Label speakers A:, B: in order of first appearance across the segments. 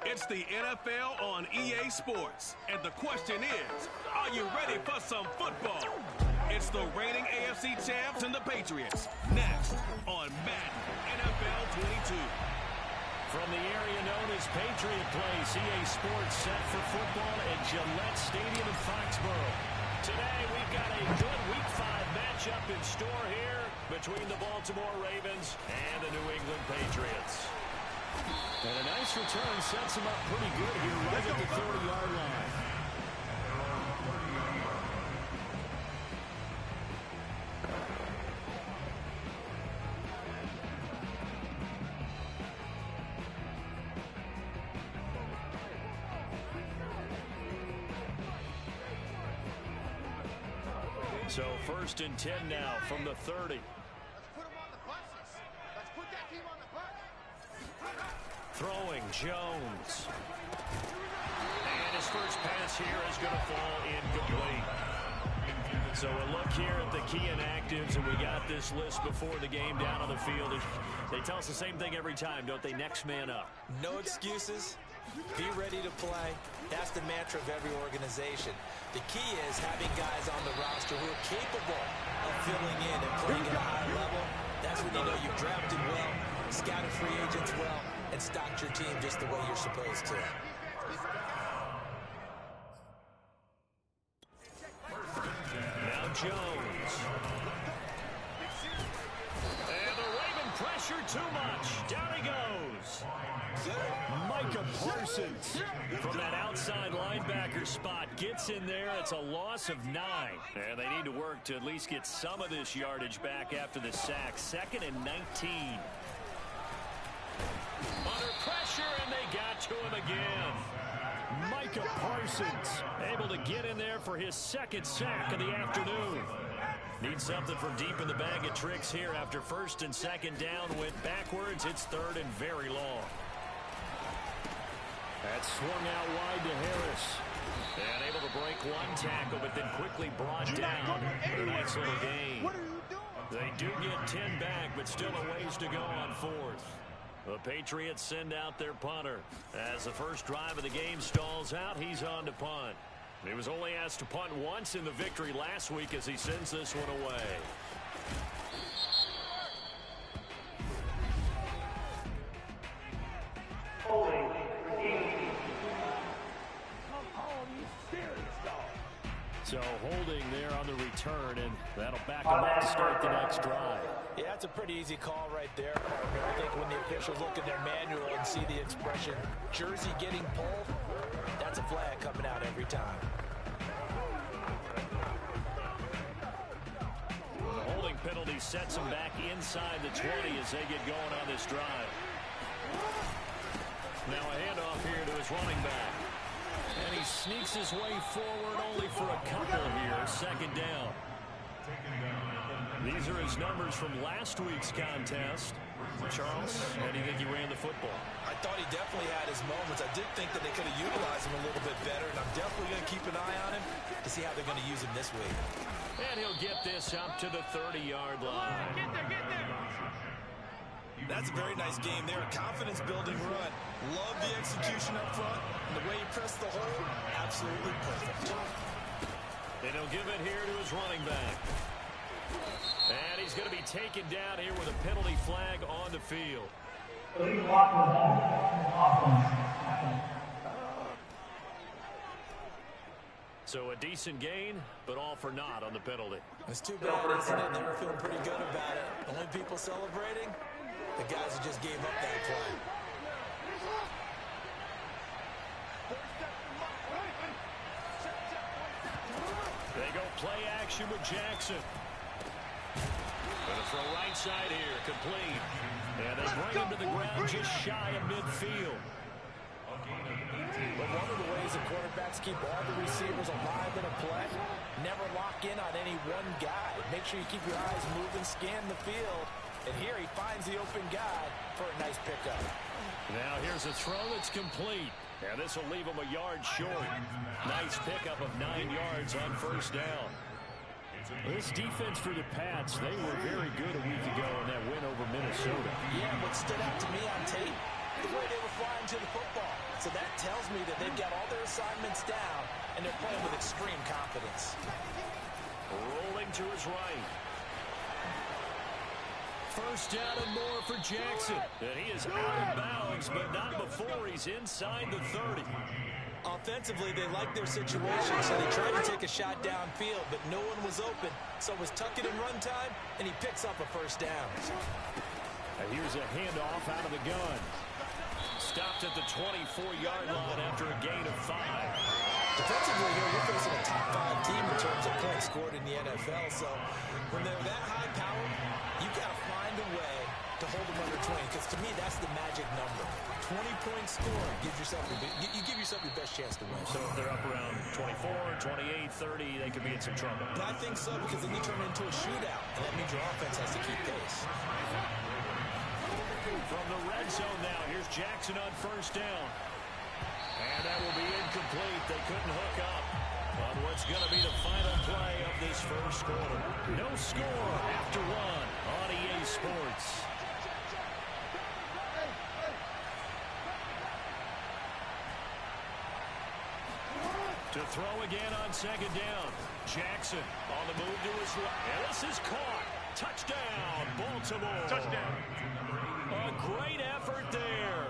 A: It's the NFL on EA Sports, and the question is, are you ready for some football? It's the reigning AFC champs and the Patriots, next on Madden NFL 22.
B: From the area known as Patriot Place, EA Sports set for football at Gillette Stadium in Foxborough. Today, we've got a good Week 5 matchup in store here between the Baltimore Ravens and the New England Patriots. And a nice return sets him up pretty good here right at the 30-yard line. So 1st and 10 now from the 30.
C: Let's put them on the buses. Let's put that team on the bus.
B: Throwing Jones. And his first pass here is going to fall incomplete. So a look here at the key inactives, and we got this list before the game down on the field. They tell us the same thing every time, don't they? Next man up.
D: No excuses. Be ready to play. That's the mantra of every organization. The key is having guys on the roster who are capable of filling in and playing at a high level. That's when you know you've drafted well, scouted free agents well, and stocked your team just the way you're supposed to.
B: Now Jones. And the Raven pressure too much. Down he goes. Micah Parsons from that outside linebacker spot gets in there. It's a loss of 9. And they need to work to at least get some of this yardage back after the sack. 2nd and 19. Under pressure, and they got to him again. Micah Parsons able to get in there for his 2nd sack of the afternoon. Needs something from deep in the bag of tricks here after 1st and 2nd down. Went backwards. It's 3rd and very long. That swung out wide to Harris. And able to break one tackle, but then quickly brought down for a nice little gain.
C: What are you doing?
B: They do get 10 back, but still a ways to go on 4th. The Patriots send out their punter. As the first drive of the game stalls out, he's on to punt. He was only asked to punt once in the victory last week as he sends this one away. So holding there on the return, and that'll back him up to start the next drive.
D: Yeah, that's a pretty easy call right there, partner. I think when the officials look at their manual and see the expression, jersey getting pulled, that's a flag coming out every time.
B: The holding penalty sets them back inside the 20 as they get going on this drive. Now a handoff here to his running back. And he sneaks his way forward only for a couple here. 2nd down. These are his numbers from last week's contest. Charles, how do you think he ran the football?
D: I thought he definitely had his moments. I did think that they could have utilized him a little bit better, and I'm definitely going to keep an eye on him to see how they're going to use him this week.
B: And he'll get this up to the 30-yard line.
C: Get there, get there.
D: That's a very nice game there. A confidence-building run. Love the execution up front. And the way he pressed the hole, absolutely perfect.
B: And he'll give it here to his running back. And he's going to be taken down here with a penalty flag on the field. So a decent gain, but all for naught on the penalty.
D: It's too bad, isn't it? They were feeling pretty good about it. Only people celebrating, the guys who just gave up that play.
B: They go play action with Jackson. Gonna throw right side here, complete. And they bring him to the ground just shy of midfield.
D: But one of the ways the quarterbacks keep all the receivers alive in a play, never lock in on any one guy. Make sure you keep your eyes moving, scan the field. And here he finds the open guy for a nice pickup.
B: Now here's a throw that's complete. And this will leave him a yard short. Nice pickup of 9 yards on 1st down. This defense for the Pats, they were very good a week ago in that win over Minnesota.
D: Yeah, what stood out to me on tape, the way they were flying to the football. So that tells me that they've got all their assignments down, and they're playing with extreme confidence.
B: Rolling to his right. First down and more for Jackson. And he is out of bounds, but not before he's inside the 30.
D: Offensively, they like their situation, so they tried to take a shot downfield, but no one was open. So it was tuck it and run time, and he picks up a first down.
B: And here's a handoff out of the gun. Stopped at the 24-yard line after a gain of 5.
D: Defensively here, you're facing a top 5 team in terms of points scored in the NFL. So when they're that high powered, you've got to find a way to hold them under 20, because to me, that's the magic number. 20-point score gives yourself you give yourself your best chance to win.
B: So if they're up around 24, 28, 30, they could be in some trouble.
D: I think so, because then you turn it into a shootout, and that means your offense has to keep pace.
B: From the red zone now, here's Jackson on first down. And that will be incomplete. They couldn't hook up on what's going to be the final play of this first quarter. No score after 1 on EA Sports. To throw again on second down. Jackson on the move to his left. And this is caught. Touchdown, Baltimore.
C: Touchdown.
B: A great effort there.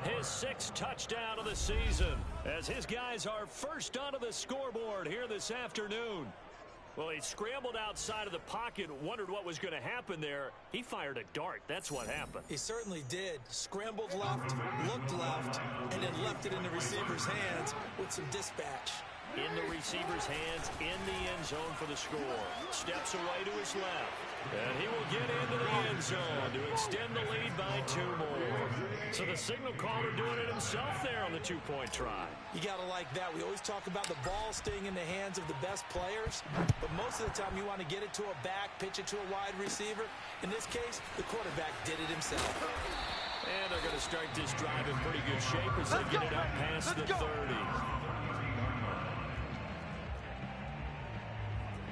B: His 6th touchdown of the season, as his guys are first onto the scoreboard here this afternoon. Well, he scrambled outside of the pocket, wondered what was going to happen there. He fired a dart. That's what happened.
D: He certainly did. Scrambled left, looked left, and then left it in the receiver's hands with some dispatch.
B: In the receiver's hands, in the end zone for the score. Steps away to his left. And he will get into the end zone to extend the lead by 2 more. So the signal caller doing it himself there on the 2-point try.
D: You got to like that. We always talk about the ball staying in the hands of the best players, but most of the time you want to get it to a back, pitch it to a wide receiver. In this case, the quarterback did it himself.
B: And they're going to start this drive in pretty good shape as they get it up past the 30.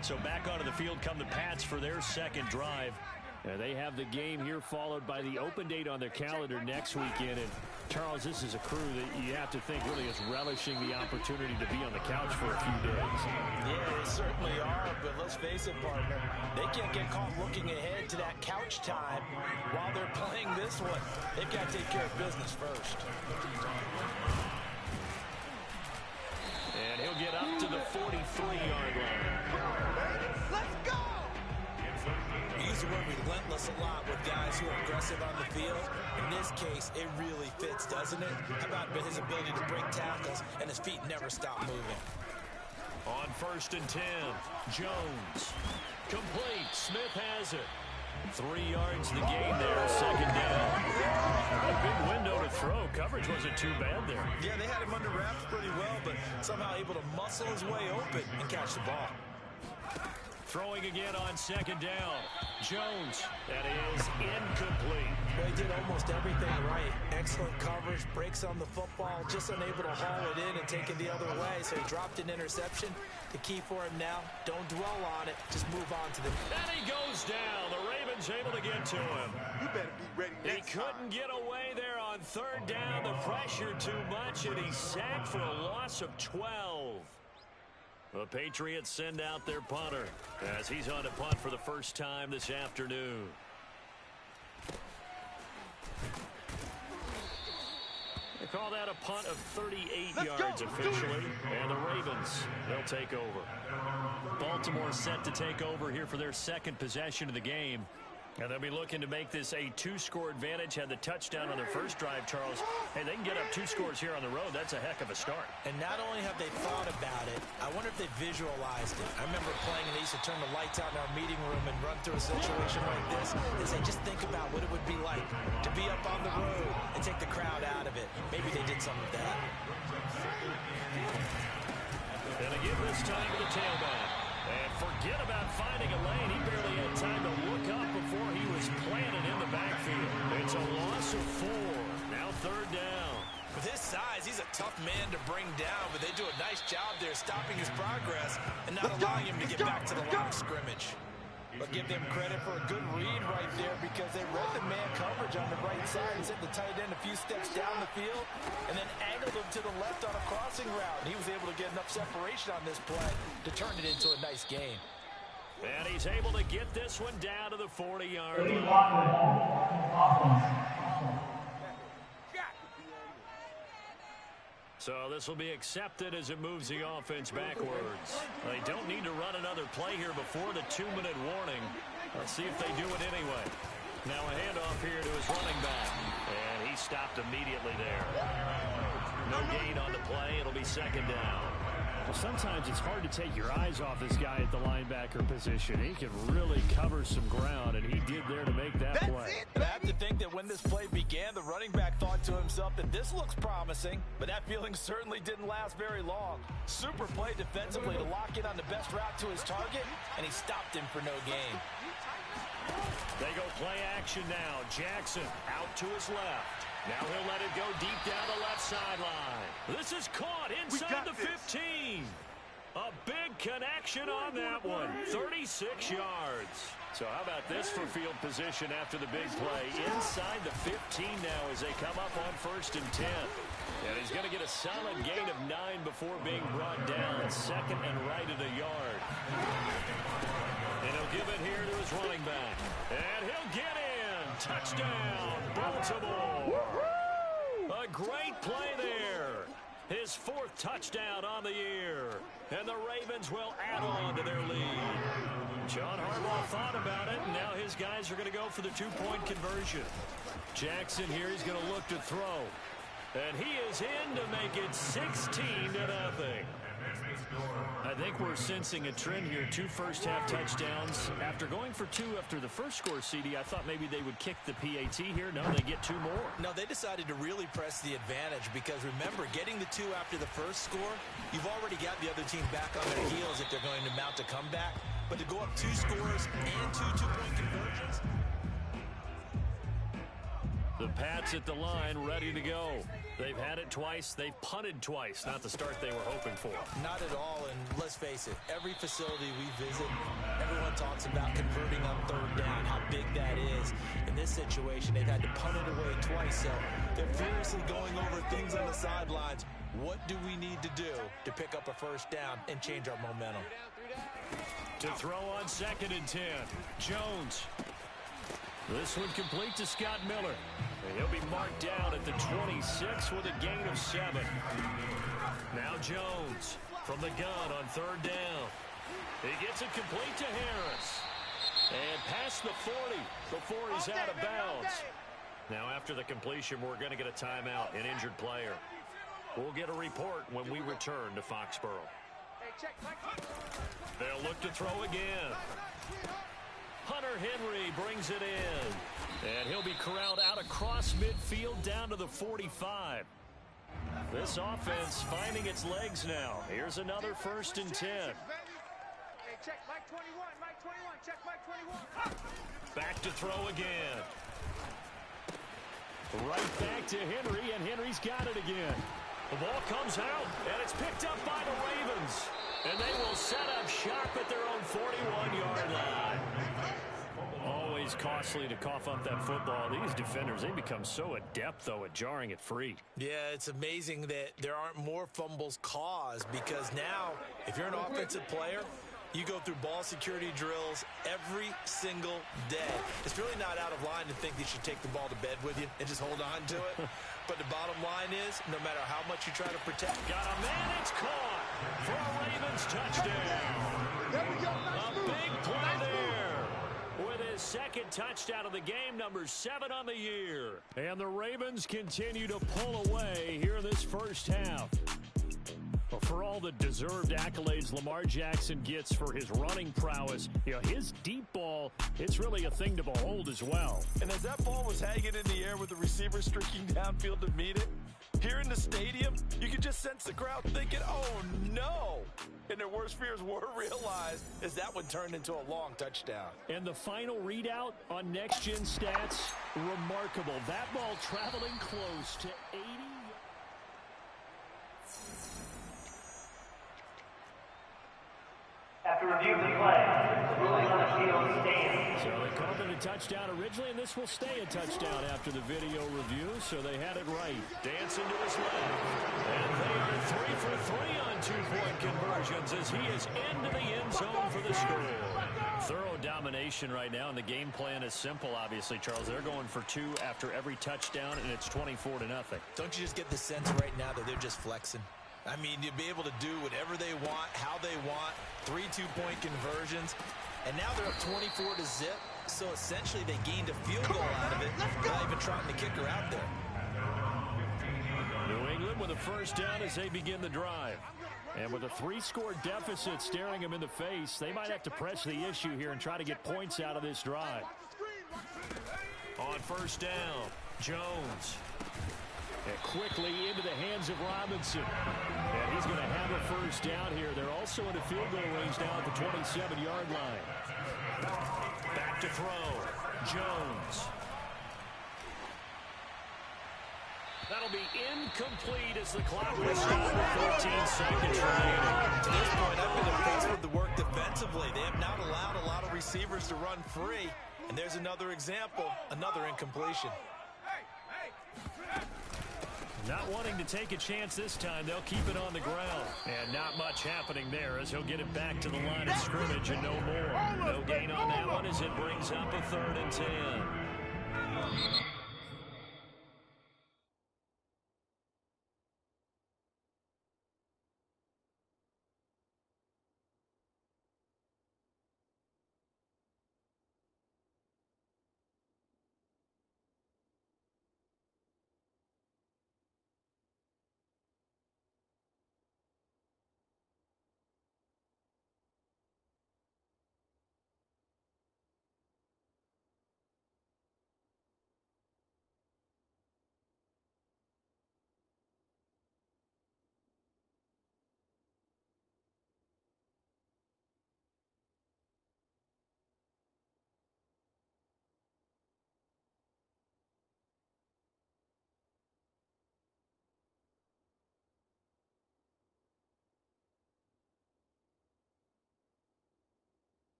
B: So back onto the field come the Pats for their second drive. They have the game here followed by the open date on their calendar next weekend. And Charles, this is a crew that you have to think really is relishing the opportunity to be on the couch for a few days.
D: Yeah, they certainly are, but let's face it, partner. They can't get caught looking ahead to that couch time while they're playing this one. They've got to take care of business first.
B: And he'll get up to the 43-yard line.
C: Let's go!
D: We use the word relentless a lot with guys who are aggressive on the field. In this case, it really fits, doesn't it? How about his ability to break tackles and his feet never stop moving?
B: On 1st and 10, Jones. Complete. Smith has it. 3 yards the gain there, second down. A big window to throw. Coverage wasn't too bad there.
D: Yeah, they had him under wraps pretty well, but somehow able to muscle his way open and catch the ball.
B: Throwing again on second down. Jones. That is incomplete.
D: Well, he did almost everything right. Excellent coverage, breaks on the football, just unable to haul it in and take it the other way, so he dropped an interception. The key for him now, don't dwell on it, just move on to the...
B: And he goes down. The Ravens able to get to him.
C: You better be ready
B: He
C: next
B: couldn't get away there on 3rd down. The pressure too much, and he's sacked for a loss of 12. The Patriots send out their punter as he's on to punt for the first time this afternoon. They call that a punt of 38 yards officially, and the Ravens, they'll take over. Baltimore set to take over here for their second possession of the game. And they'll be looking to make this a 2-score advantage. Had the touchdown on their first drive, Charles. Hey, they can get up 2 scores here on the road. That's a heck of a start.
D: And not only have they thought about it, I wonder if they visualized it. I remember playing, and they used to turn the lights out in our meeting room and run through a situation like this and say, just think about what it would be like to be up on the road and take the crowd out of it. Maybe they did some of that.
B: And again this time to the tailback. And forget about finding a lane. He barely had time to look up before he was planted in the backfield. It's a loss of 4. Now 3rd down.
D: With his size, he's a tough man to bring down, but they do a nice job there stopping his progress and not allowing him to get back to the line of scrimmage. But give them credit for a good read right there because they read the man coverage on the right side and sent the tight end a few steps down the field and then angled him to the left on a crossing route. He was able to get enough separation on this play to turn it into a nice gain.
B: And he's able to get this one down to the 40-yard line. So this will be accepted as it moves the offense backwards. They don't need to run another play here before the 2-minute warning. Let's see if they do it anyway. Now a handoff here to his running back. And he stopped immediately there. No gain on the play. It'll be second down.
E: Well, sometimes it's hard to take your eyes off this guy at the linebacker position. He can really cover some ground, and he did there to make that play.
D: And I have to think that when this play began, the running back thought to himself that this looks promising, but that feeling certainly didn't last very long. Super play defensively to lock in on the best route to his target, and he stopped him for no gain.
B: They go play action now. Jackson out to his left. Now he'll let it go deep down the left sideline. This is caught inside the 15. A big connection on that one. 36 yards. So how about this for field position after the big play? Inside the 15 now as they come up on 1st and 10. And he's going to get a solid gain of 9 before being brought down. 2nd and right at a yard. And he'll give it here to his running back. And he'll get in. Touchdown, Baltimore. A great play there. His 4th touchdown on the year. And the Ravens will add on to their lead. John Harbaugh thought about it, and now his guys are going to go for the 2-point conversion. Jackson here, he's going to look to throw. And he is in to make it 16-0.
E: I think we're sensing a trend here. 2 first-half touchdowns. After going for 2 after the first score, CD, I thought maybe they would kick the PAT here. No, they get 2 more.
D: No, they decided to really press the advantage because, remember, getting the 2 after the first score, you've already got the other team back on their heels if they're going to mount a comeback. But to go up 2 scores and 2 two-point conversions.
E: The Pats at the line, ready to go. They've had it twice. They've punted twice. Not the start they were hoping for.
D: Not at all, and let's face it, every facility we visit, everyone talks about converting on 3rd down, how big that is. In this situation, they've had to punt it away twice, so they're furiously going over things on the sidelines. What do we need to do to pick up a 1st down and change our momentum?
B: To throw on 2nd and 10, Jones.
E: This one complete to Scott Miller.
B: He'll be marked down at the 26 with a gain of 7. Now Jones from the gun on 3rd down. He gets it complete to Harris. And past the 40 before he's out of bounds. Now after the completion, we're going to get a timeout, an injured player. We'll get a report when we return to Foxborough. They'll look to throw again. Hunter Henry brings it in. And he'll be corralled out across midfield down to the 45. This offense finding its legs now. Here's another 1st and 10.
C: Check Mike 21, Mike 21, check Mike 21.
B: Back to throw again.
E: Right back to Henry, and Henry's got it again.
B: The ball comes out, and it's picked up by the Ravens. And they will set up shop at their own 41-yard line.
E: Always costly to cough up that football. These defenders, they become so adept, though, at jarring it free.
D: Yeah, it's amazing that there aren't more fumbles caused because now, if you're an offensive player, you go through ball security drills every single day. It's really not out of line to think that you should take the ball to bed with you and just hold on to it. But the bottom line is, no matter how much you try to protect.
B: Got a man, it's caught for a Ravens touchdown.
C: There we go, nice
B: A
C: move.
B: big play
C: Nice
B: there. With his 2nd touchdown of the game, number 7 on the year.
E: And the Ravens continue to pull away here in this first half. Well, for all the deserved accolades Lamar Jackson gets for his running prowess, you know, his deep ball, it's really a thing to behold as well.
D: And as that ball was hanging in the air with the receiver streaking downfield to meet it, here in the stadium, you could just sense the crowd thinking, oh, no. And their worst fears were realized as that one turned into a long touchdown.
E: And the final readout on Next Gen Stats, remarkable. That ball traveling close to 80.
F: After review of the play, ruling on the field states
E: So they called it a touchdown originally, and this will stay a touchdown after the video review, so they had it right. Dancing to his left. And they are 3 for 3 on two-point conversions as he is into the end zone for the score. Thorough domination right now, and the game plan is simple, obviously, Charles. They're going for 2 after every touchdown, and it's 24-0.
D: Don't you just get the sense right now that they're just flexing? I mean, you'll be able to do whatever they want, how they want, 3 two-point conversions, and now they're up 24-0, so essentially they gained a field goal out of it without even trotting the kicker out there.
E: New England with a first down as they begin the drive. And with a 3-score deficit staring them in the face, they might have to press the issue here and try to get points out of this drive. On first down, Jones. And quickly into the hands of Robinson. And he's going to have a first down here. They're also in a field goal range now at the 27-yard line. Back to throw. Jones. That'll be incomplete as the clock will stop with 14 seconds remaining.
D: To this point, I've been impressed with the work defensively. They have not allowed a lot of receivers to run free. And there's another example, another incompletion.
E: Not wanting to take a chance this time, they'll keep it on the ground. And not much happening there as he'll get it back to the line of scrimmage and no more. No gain on that one as it brings up a 3rd and 10.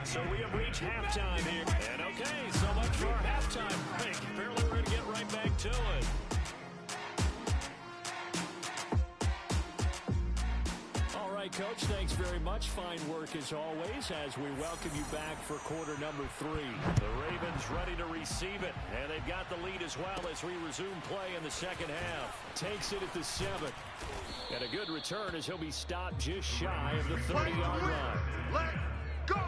E: So we have reached halftime here. And okay, so much for our halftime break. Apparently we're going to get right back to it. All right, Coach, thanks very much. Fine work as always as we welcome you back for quarter number 3. The Ravens ready to receive it. And they've got the lead as well as we resume play in the second half. Takes it at the 7. And a good return as he'll be stopped just shy of the 30-yard line.
C: Let go!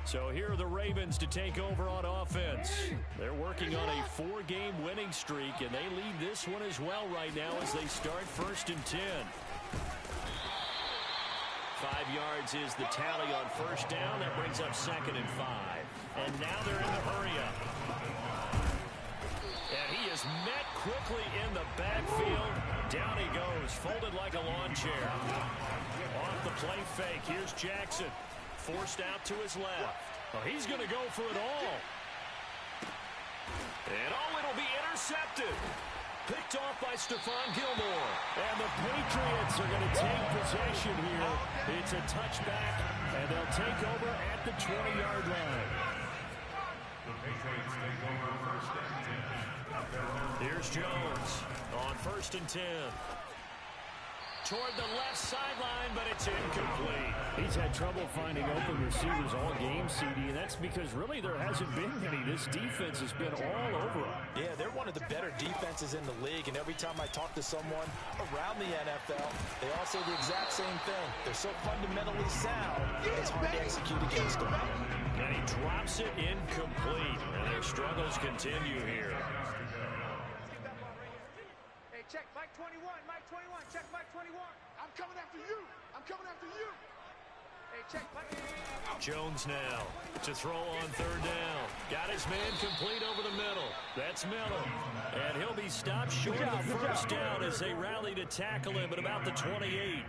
E: So here are the Ravens to take over on offense. They're working on a 4-game winning streak, and they lead this one as well right now as they start 1st and 10. 5 yards is the tally on first down. That brings up 2nd and 5. And now they're in the hurry-up. And he is met quickly in the backfield. Down he goes, folded like a lawn chair. Off the play fake, here's Jackson. Forced out to his left. Oh, he's going to go for it all. And it'll be intercepted. Picked off by Stephon Gilmore. And the Patriots are going to take possession here. It's a touchback, and they'll take over at the 20-yard line.
F: The Patriots take over first and 10.
E: Here's Jones on 1st and 10. Toward the left sideline, but it's incomplete.
F: He's had trouble finding open receivers all game, CD, and that's because really there hasn't been any. This defense has been all over him.
D: Yeah, they're one of the better defenses in the league, and every time I talk to someone around the NFL, they all say the exact same thing. They're so fundamentally sound, it's hard to execute against them.
E: And he drops it incomplete, and their struggles continue here.
C: Hey, check Mike 21, Mike 21, check Mike 21. I'm coming after you. I'm coming after you. Hey, check Mike.
E: Jones now to throw on 3rd down. Got his man complete over the middle. That's Miller. And he'll be stopped short of the first down as they rally to tackle him at about the 28.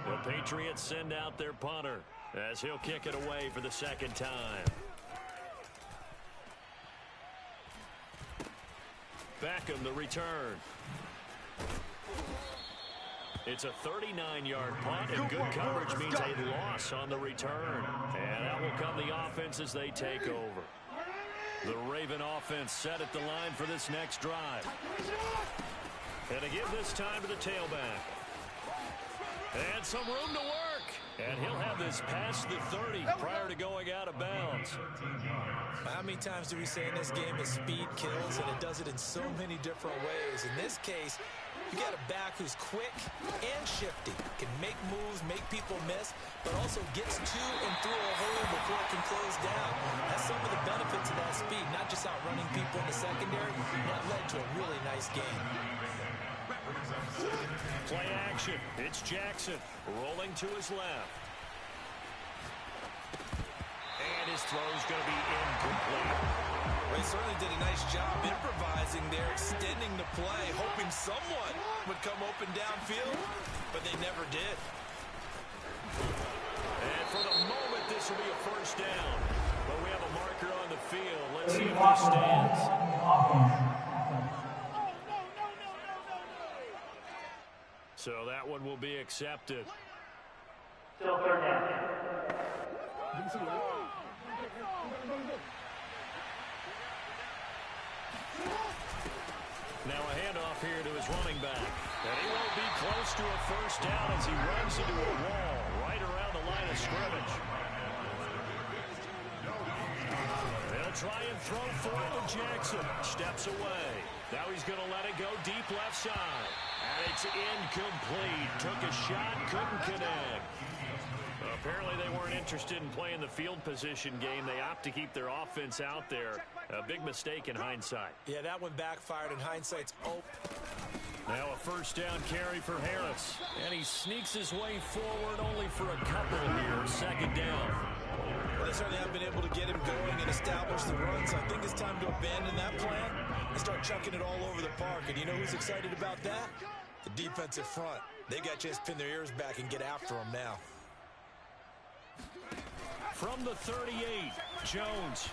E: The Patriots send out their punter as he'll kick it away for the 2nd time. Beckham the return. It's a 39-yard punt, and good coverage means a loss on the return. And that will come the offense as they take over. The Raven offense set at the line for this next drive. And to give this time to the tailback. And some room to work. And he'll have this past the 30 prior to going out of bounds.
D: How many times do we say in this game that speed kills, and it does it in so many different ways? In this case, you got a back who's quick and shifty, can make moves, make people miss, but also gets to and through a hole before it can close down. That's some of the benefits of that speed, not just outrunning people in the secondary. That led to a really nice game.
E: Play action. It's Jackson rolling to his left. And his throw's going to be incomplete.
D: Well, he certainly did a nice job improvising there, extending the play, hoping someone would come open downfield, but they never did.
E: And for the moment, this will be a first down. But we have a marker on the field. Let's see if he stands. So that one will be accepted.
G: Still 3rd down.
E: Now a handoff here to his running back. And he won't be close to a first down as he runs into a wall right around the line of scrimmage. They'll try and throw for it with Jackson. Steps away. Now he's going to let it go deep left side. And it's incomplete. Took a shot, couldn't connect. Apparently they weren't interested in playing the field position game. They opt to keep their offense out there. A big mistake in hindsight.
D: Yeah, that one backfired in hindsight's
E: Now a first down carry for Harris. And he sneaks his way forward only for a couple here. 2nd down.
D: Well, they certainly haven't been able to get him going and establish the run, so I think it's time to abandon that plan and start chucking it all over the park. And you know who's excited about that? The defensive front. They got to just pin their ears back and get after him now.
E: From the 38, Jones.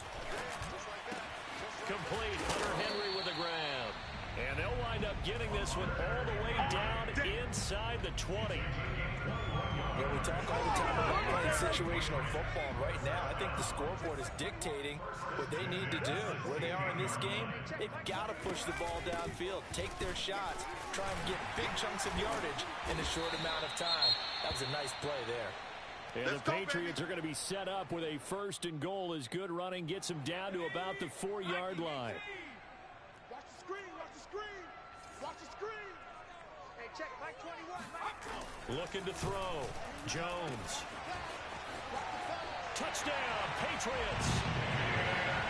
E: Complete. Hunter Henry with the grab. And they'll wind up getting this one all the way down inside the 20.
D: Yeah, we talk all the time about playing situational football. Right now, I think the scoreboard is dictating what they need to do. Where they are in this game, they've got to push the ball downfield, take their shots, try and get big chunks of yardage in a short amount of time. That was a nice play there.
E: And the Patriots are going to be set up with a 1st and goal as good running gets them down to about the 4-yard line.
C: Watch the screen, watch the screen. Watch the screen. Hey, check Mike 21, Mike.
E: Looking to throw. Jones. Touchdown, Patriots.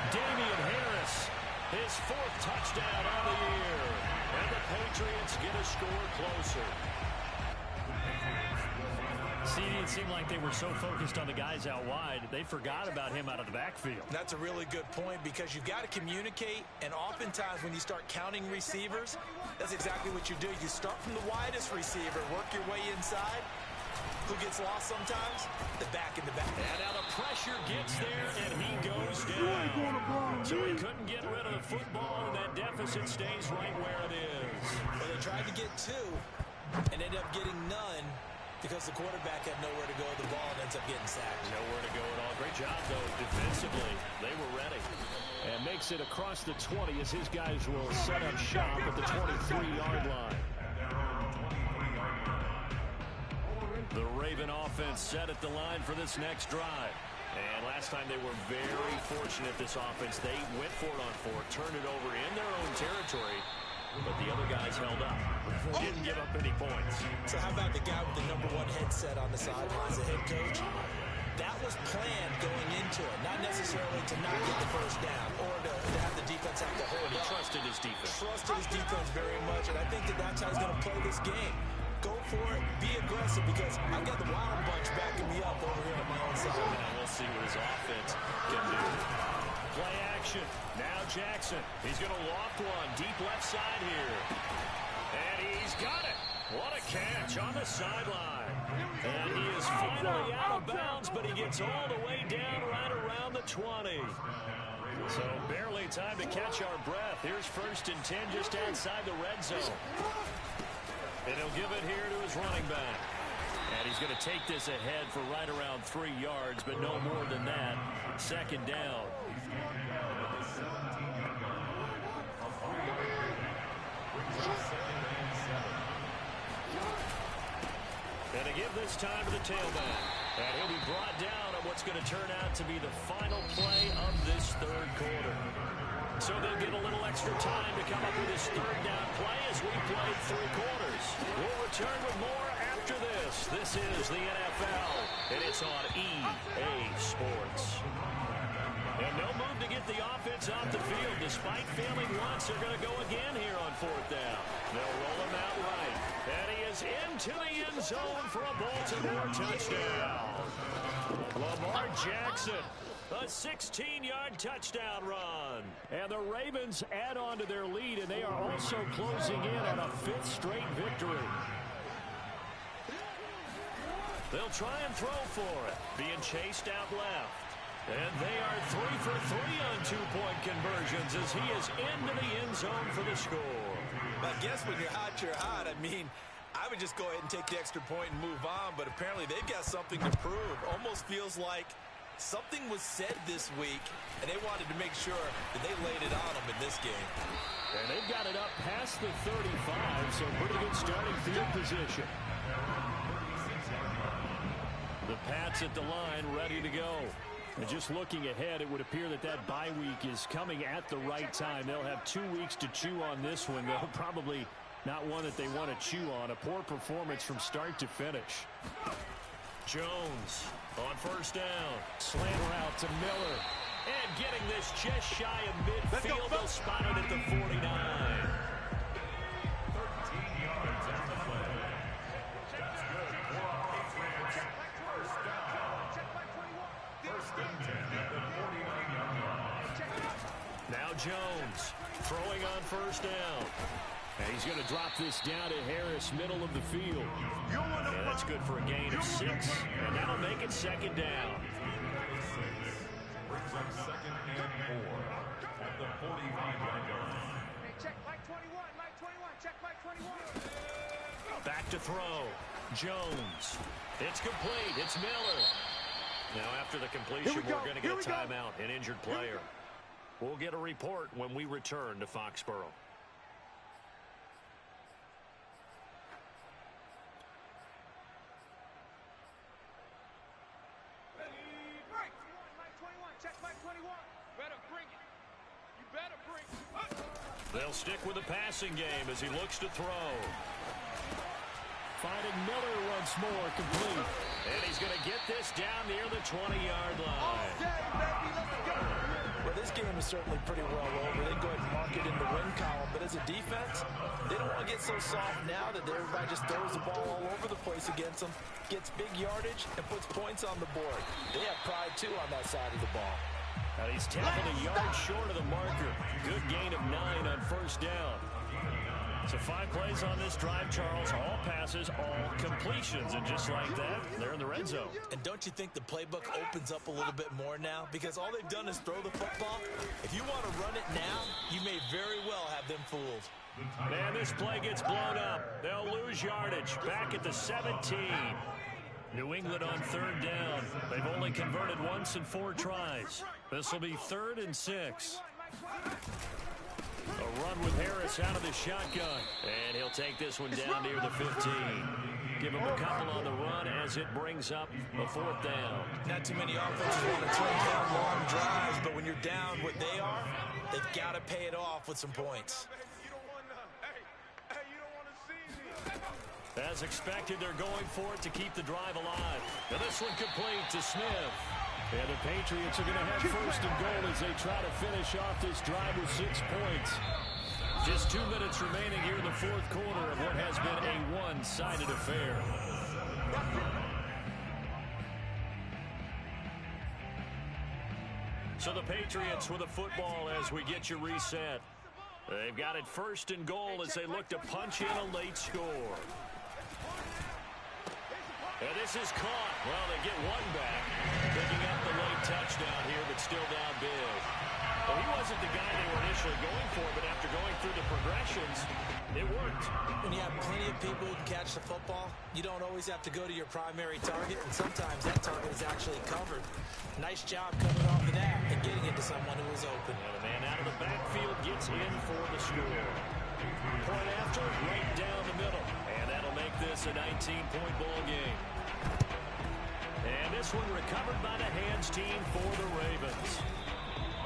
E: Damian Harris, his 4th touchdown of the year. And the Patriots get a score closer.
F: CD,
E: it seemed like they were so focused on the guys out wide, they forgot about him out of the backfield.
D: That's a really good point because you've got to communicate, and oftentimes when you start counting receivers, that's exactly what you do. You start from the widest receiver, work your way inside. Who gets lost sometimes? The back in the back.
E: And now the pressure gets there, and he goes down. So he couldn't get rid of the football, and that deficit stays right where it is.
D: Well, they tried to get two and ended up getting none because the quarterback had nowhere to go with the ball and ends up getting sacked.
E: Nowhere to go at all. Great job, though, defensively. They were ready. And makes it across the 20 as his guys will set up shop at the 23-yard line. The Raven offense set at the line for this next drive. And last time they were very fortunate, this offense. They went for it on fourth, turned it over in their own territory, but the other guys held up. Didn't give up any points.
D: So how about the guy with the #1 headset on the sidelines, the head coach? That was planned going into it, not necessarily to not get the first down or to have the defense have to hold
E: He
D: up.
E: trusted his defense.
D: Trusted his defense very much, and I think that's how he's going to play this game. Go for it, be aggressive, because I've got the Wild Bunch backing me up over here on my own side.
E: And we'll see what his offense can do. Play action. Now Jackson. He's going to loft one deep left side here. And he's got it. What a catch on the sideline. And he is finally out of bounds, but he gets all the way down right around the 20. So barely time to catch our breath. Here's 1st and 10 just outside the red zone. And he'll give it here to his running back. And he's going to take this ahead for right around 3 yards, but no more than that. 2nd down. And to give this time to the tailback. And he'll be brought down on what's going to turn out to be the final play of this 3rd quarter. So they'll get a little extra time to come up with his 3rd down play as we play 3 quarters. We'll return with more after this. This is the NFL, and it's on EA Sports. And no move to get the offense off the field. Despite failing once, they're going to go again here on 4th down. They'll roll him out right. And he is into the end zone for a Baltimore touchdown. Lamar Jackson. A 16-yard touchdown run. And the Ravens add on to their lead, and they are also closing in on a 5th straight victory. They'll try and throw for it. Being chased out left. And they are 3 for 3 on 2-point conversions as he is into the end zone for the score.
D: I guess when you're hot, you're hot. I mean, I would just go ahead and take the extra point and move on, but apparently they've got something to prove. Almost feels like something was said this week, and they wanted to make sure that they laid it on them in this game.
E: And they've got it up past the 35, so pretty good starting field position. The Pats at the line, ready to go. And just looking ahead, it would appear that that bye week is coming at the right time. They'll have 2 weeks to chew on this one, though. Probably not one that they want to chew on. A poor performance from start to finish. Jones on 1st down. Slant route to Miller. And getting this just shy of midfield. They'll spot it at the 49. 13
C: yards on the play. That's good. First down. First and 10 at the 49-yard line.
E: Now Jones throwing on 1st down. And he's going to drop this down to Harris, middle of the field. And that's good for a gain of 6. And that'll make it 2nd down.
C: Brings up 2nd and 4 at the 45-yard line.
H: Hey, check Mike 21, Mike 21, check Mike 21.
E: Back to throw. Jones. It's complete. It's Miller. Now after the completion, we're going to get a timeout, an injured player. We'll get a report when we return to Foxborough. They'll stick with the passing game as he looks to throw. Finding Miller once more, complete. And he's going to get this down near the 20-yard line.
H: Okay, baby, let's go.
D: Well, this game is certainly pretty well over. They go ahead and mark it in the win column. But as a defense, they don't want to get so soft now that everybody just throws the ball all over the place against them, gets big yardage, and puts points on the board. They have pride, too, on that side of the ball.
E: Now he's tackled a yard short of the marker. Good gain of 9 on first down. So 5 plays on this drive, Charles. All passes, all completions. And just like that, they're in the red zone.
D: And don't you think the playbook opens up a little bit more now? Because all they've done is throw the football. If you want to run it now, you may very well have them fooled.
E: And this play gets blown up. They'll lose yardage. Back at the 17. New England on third down. They've only converted once in 4 tries. This will be 3rd and 6. A run with Harris out of the shotgun. And he'll take this one down near the 15. Give him a couple on the run as it brings up a 4th down.
D: Not too many offenses want to turn down long drives, but when you're down what they are, they've got to pay it off with some points.
E: As expected, they're going for it to keep the drive alive. Now this one complete to Smith. And the Patriots are going to have 1st and goal as they try to finish off this drive with 6 points. Just 2 minutes remaining here in the 4th quarter of what has been a one-sided affair. So the Patriots with a football as we get you reset. They've got it 1st and goal as they look to punch in a late score. And this is caught. Well, they get one back. Picking up the late touchdown here, but still down big. Well, he wasn't the guy they were initially going for, but after going through the progressions, it worked.
D: When you have plenty of people who can catch the football, you don't always have to go to your primary target, and sometimes that target is actually covered. Nice job coming off of that and getting it to someone who was open.
E: And the man out of the backfield gets in for the score. Point after, right down the middle. And that'll make this a 19-point ball game. And this one recovered by the hands team for the Ravens.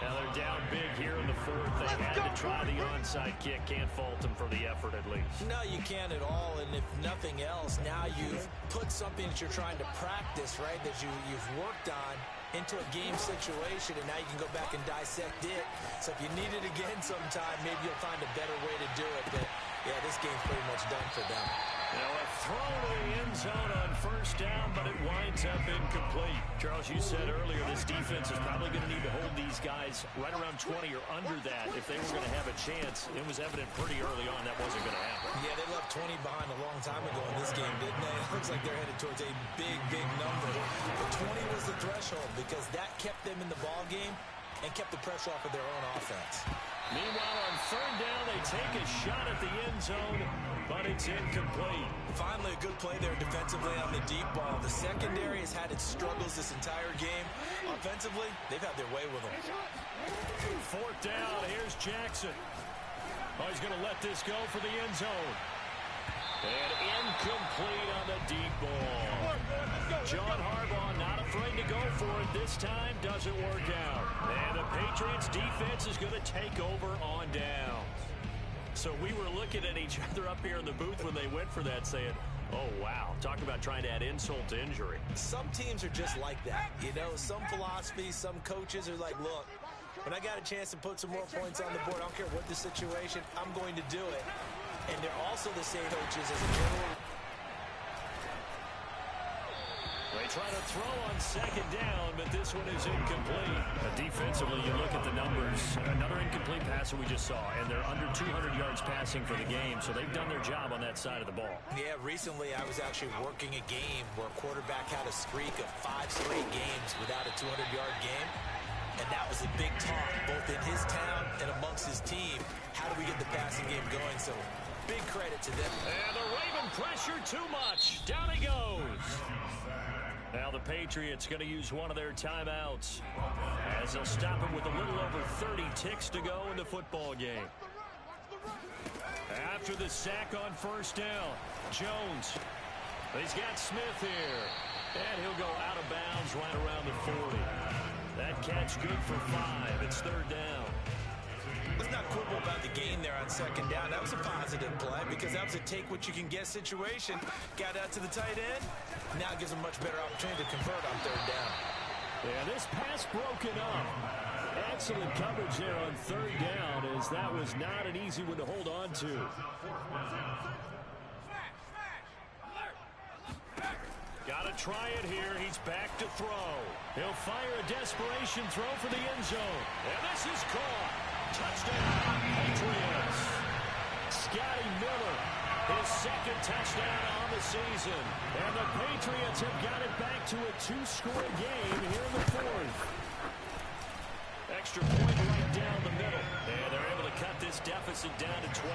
E: Now they're down big here in the 4th. They had to try the onside kick. Can't fault them for the effort at least.
D: No, you can't at all. And if nothing else, now you've put something that you're trying to practice, right, that you've worked on into a game situation, and now you can go back and dissect it. So if you need it again sometime, maybe you'll find a better way to do it. But, yeah, this game's pretty much done for them.
E: Now a throw to the end zone on 1st down, but it winds up incomplete. Charles, you said earlier this defense is probably going to need to hold these guys right around 20 or under that if they were going to have a chance. It was evident pretty early on that wasn't going to happen.
D: Yeah, they left 20 behind a long time ago in this game, didn't they? It looks like they're headed towards a big, big number. But 20 was the threshold because that kept them in the ball game and kept the pressure off of their own offense.
E: Meanwhile, on 3rd down, they take a shot at the end zone, but it's incomplete.
D: Finally, a good play there defensively on the deep ball. The secondary has had its struggles this entire game. Offensively, they've had their way with them.
E: 4th down, here's Jackson. Oh, he's going to let this go for the end zone. And incomplete on the deep ball. John Harbaugh not afraid to go for it this time. Doesn't work out. And the Patriots defense is going to take over on downs. So we were looking at each other up here in the booth when they went for that saying, oh, wow, talk about trying to add insult to injury.
D: Some teams are just like that. You know, some philosophies, some coaches are like, look, when I got a chance to put some more points on the board, I don't care what the situation, I'm going to do it. And they're also the same coaches as a general.
E: They try to throw on 2nd down, but this one is incomplete. Defensively, you look at the numbers. Another incomplete pass that we just saw, and they're under 200 yards passing for the game, so they've done their job on that side of the ball.
D: Yeah, recently I was actually working a game where a quarterback had a streak of 5 straight games without a 200-yard game. And that was a big talk, both in his town and amongst his team. How do we get the passing game going? So big credit to them.
E: And the Raven pressure too much. Down he goes. Now the Patriots going to use one of their timeouts as they'll stop him with a little over 30 ticks to go in the football game. After the sack on 1st down, Jones. He's got Smith here. And he'll go out of bounds right around the 40. That catch good for 5. It's 3rd down.
D: Let's not quibble about the gain there on 2nd down. That was a positive play because that was a take-what-you-can-get situation. Got out to the tight end. Now gives them much better opportunity to convert on 3rd down.
E: Yeah, this pass broken up. Excellent coverage there on third down, as that was not an easy one to hold on to. Got to try it here. He's back to throw. He'll fire a desperation throw for the end zone. And this is caught. Touchdown, Patriots. Scotty Miller, his second touchdown on the season. And the Patriots have got it back to a two-score game here in the fourth. Extra point right down the middle. And they're able to cut this deficit down to 12.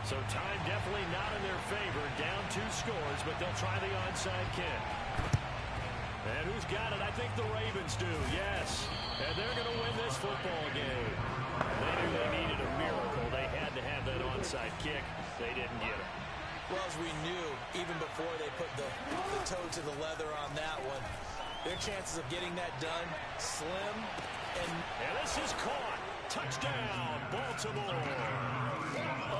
E: So time definitely not in their favor. Down 2 scores, but they'll try the onside kick. And who's got it? I think the Ravens do, yes. And they're going to win this football game. They knew they needed a miracle. They had to have that onside kick. They didn't get it.
D: Well, as we knew, even before they put the toe to the leather on that one, their chances of getting that done, slim. And
E: this is caught. Touchdown, Baltimore.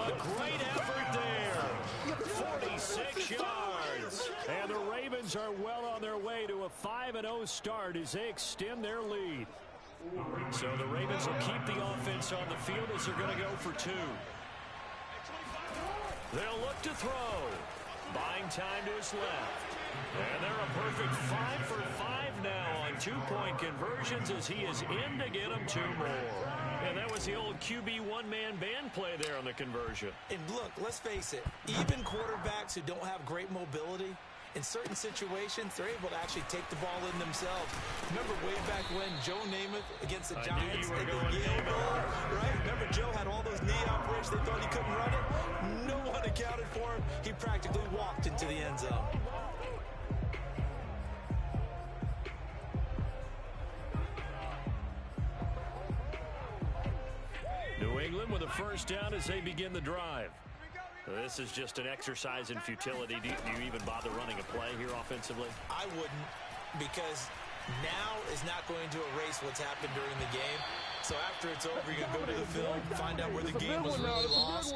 E: A great effort there. 46 yards. And the Ravens are well on their way to a 5-0 start as they extend their lead. So the Ravens will keep the offense on the field as they're going to go for 2. They'll look to throw. Buying time to his left. And they're a perfect 5 for 5 now on 2-point conversions as he is in to get them 2 more. And that was the old QB one-man band play there on the conversion.
D: And look, let's face it, even quarterbacks who don't have great mobility, in certain situations, they're able to actually take the ball in themselves. Remember way back when Joe Namath against the Giants at the Yale Bowl, right? Remember Joe had all those knee operations, they thought he couldn't run it? No one accounted for him. He practically walked into the end zone.
E: New England with a first down as they begin the drive. This is just an exercise in futility. Do you even bother running a play here offensively?
D: I wouldn't, because now is not going to erase what's happened during the game. So after it's over, you can go to the film, find out where the game was really lost.